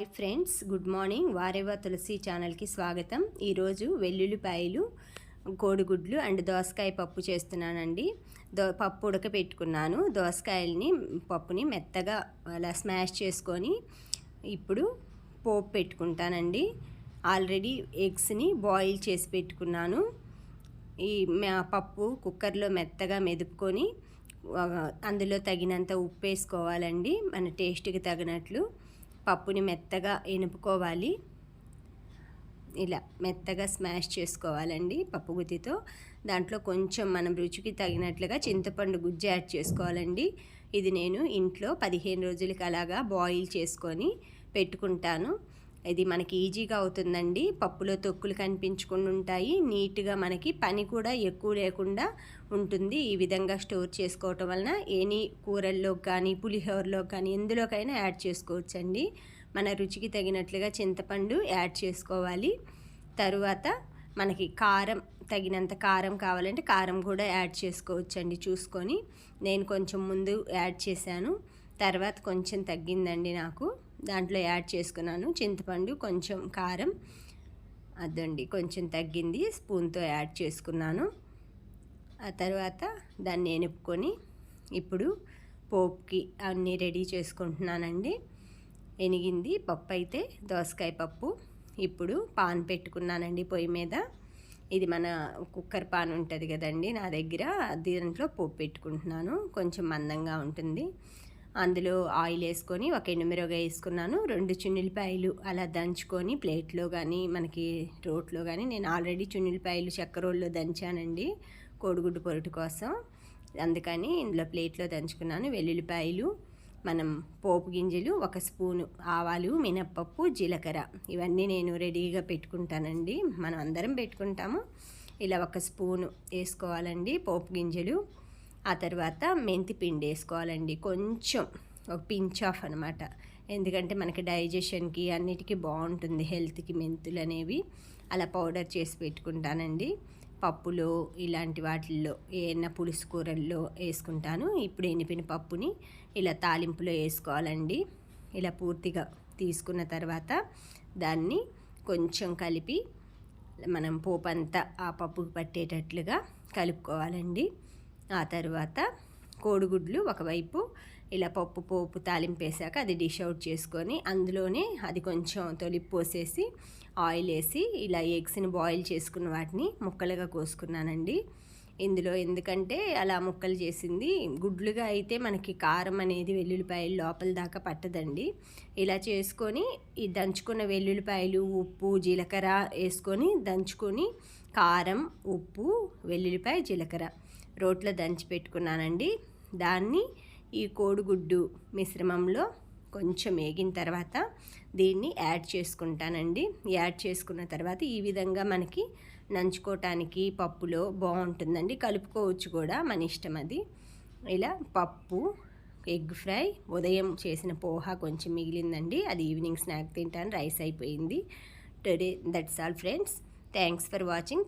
Hi friends, good morning. Vahrehvah Tulasi ఛానల్కి స్వాగతం. ఈరోజు వెల్లుల్లిపాయలు, కోడిగుడ్లు అండ్ దోసకాయ పప్పు చేస్తున్నానండి. పప్పు ఉడకపెట్టుకున్నాను. దోసకాయల్ని పప్పుని మెత్తగా అలా స్మాష్ చేసుకొని ఇప్పుడు పోపు పెట్టుకుంటానండి. ఆల్రెడీ ఎగ్స్ని బాయిల్ చేసి పెట్టుకున్నాను. ఈ పప్పు కుక్కర్లో మెత్తగా మెదుపుకొని అందులో తగినంత ఉప్పు వేసుకోవాలండి. మన టేస్ట్కి తగినట్లు పప్పుని మెత్తగా ఎనుపుకోవాలి. ఇలా మెత్తగా స్మాష్ చేసుకోవాలండి పప్పు గుత్తితో. దాంట్లో కొంచెం మనం రుచికి తగినట్లుగా చింతపండు గుజ్జు యాడ్ చేసుకోవాలండి. ఇది నేను ఇంట్లో 15 రోజులకి అలాగా బాయిల్ చేసుకొని పెట్టుకుంటాను. ఇది మనకి ఈజీగా అవుతుందండి. పప్పులో తొక్కులు కనిపించకుండా ఉంటాయి. నీట్గా మనకి పని కూడా ఎక్కువ లేకుండా ఉంటుంది. ఈ విధంగా స్టోర్ చేసుకోవటం వలన ఎనీ కూరల్లో కానీ పులిహోరలో కానీ ఎందులోకైనా యాడ్ చేసుకోవచ్చండి. మన రుచికి తగినట్లుగా చింతపండు యాడ్ చేసుకోవాలి. తరువాత మనకి కారం, తగినంత కారం కావాలంటే కారం కూడా యాడ్ చేసుకోవచ్చండి చూసుకొని. నేను కొంచెం ముందు యాడ్ చేశాను, తర్వాత కొంచెం తగ్గిందండి నాకు, దాంట్లో యాడ్ చేసుకున్నాను. చింతపండు కొంచెం కారం అదండి కొంచెం తగ్గింది, స్పూన్తో యాడ్ చేసుకున్నాను. ఆ తర్వాత దాన్ని ఎనుపుకొని ఇప్పుడు పోపుకి అన్నీ రెడీ చేసుకుంటున్నానండి. ఎనిగింది పప్పు అయితే, దోసకాయ పప్పు. ఇప్పుడు పాన్ పెట్టుకున్నానండి పొయ్యి మీద. ఇది మన కుక్కర్ పాన్ ఉంటుంది కదండి నా దగ్గర, దీంట్లో పోపు పెట్టుకుంటున్నాను. కొంచెం మందంగా ఉంటుంది. అందులో ఆయిల్ వేసుకొని ఒక ఎండుమిరపకాయ వేసుకున్నాను. 2 చున్నులపాయలు అలా దంచుకొని ప్లేట్లో కానీ మనకి రోట్లో కానీ, నేను ఆల్రెడీ చున్నులపాయలు చెక్కరోల్లో దంచానండి కోడిగుడ్డు పొరుటు కోసం, అందుకని ఇందులో ప్లేట్లో దంచుకున్నాను. వెల్లుల్లిపాయలు, మనం పోపు గింజలు, 1 స్పూను ఆవాలు, మినప్పప్పు, జీలకర్ర, ఇవన్నీ నేను రెడీగా పెట్టుకుంటానండి. మనం అందరం పెట్టుకుంటాము. ఇలా 1 స్పూను వేసుకోవాలండి పోపు గింజలు. ఆ తర్వాత మెంతి పిండి వేసుకోవాలండి, కొంచెం ఒక పించ్ ఆఫ్ అనమాట. ఎందుకంటే మనకి డైజెషన్కి అన్నిటికీ బాగుంటుంది, హెల్త్కి మెంతులు అనేవి. అలా పౌడర్ చేసి పెట్టుకుంటానండి. పప్పులో ఇలాంటి వాటిల్లో ఏమైనా పులుసు కూరల్లో వేసుకుంటాను. ఇప్పుడు ఎనిపిన పప్పుని ఇలా తాలింపులో వేసుకోవాలండి. ఇలా పూర్తిగా తీసుకున్న తర్వాత దాన్ని కొంచెం కలిపి మనం పోపు అంతా ఆ పప్పుకు పట్టేటట్లుగా కలుపుకోవాలండి. ఆ తర్వాత కోడిగుడ్లు ఒకవైపు ఇలా పోపు తాలింపు వేసాక అది డిష్ అవుట్ చేసుకొని అందులోనే అది కొంచెం తొలిపి పోసేసి ఆయిల్ వేసి ఇలా ఎగ్స్ని బాయిల్ చేసుకున్న వాటిని ముక్కలుగా కోసుకున్నానండి ఇందులో. ఎందుకంటే అలా ముక్కలు చేసింది గుడ్లుగా అయితే మనకి కారం అనేది వెల్లుల్లిపాయలు లోపల దాకా పట్టదండి. ఇలా చేసుకొని ఈ దంచుకున్న వెల్లుల్లిపాయలు, ఉప్పు, జీలకర్ర వేసుకొని దంచుకొని కారం, ఉప్పు, వెల్లుల్లిపాయ, జీలకర్ర రోట్లో దంచి పెట్టుకున్నానండి. దాన్ని ఈ కోడిగుడ్డు మిశ్రమంలో కొంచెం వేగిన తర్వాత దీన్ని యాడ్ చేసుకుంటానండి. యాడ్ చేసుకున్న తర్వాత ఈ విధంగా మనకి నంచుకోవటానికి పప్పులో బాగుంటుందండి. కలుపుకోవచ్చు కూడా, మన ఇష్టం అది. ఇలా పప్పు, ఎగ్ ఫ్రై, ఉదయం చేసిన పోహా కొంచెం మిగిలిందండి, అది ఈవినింగ్ స్నాక్ తింటాను. రైస్ అయిపోయింది. Today that's all friends. Thanks for watching.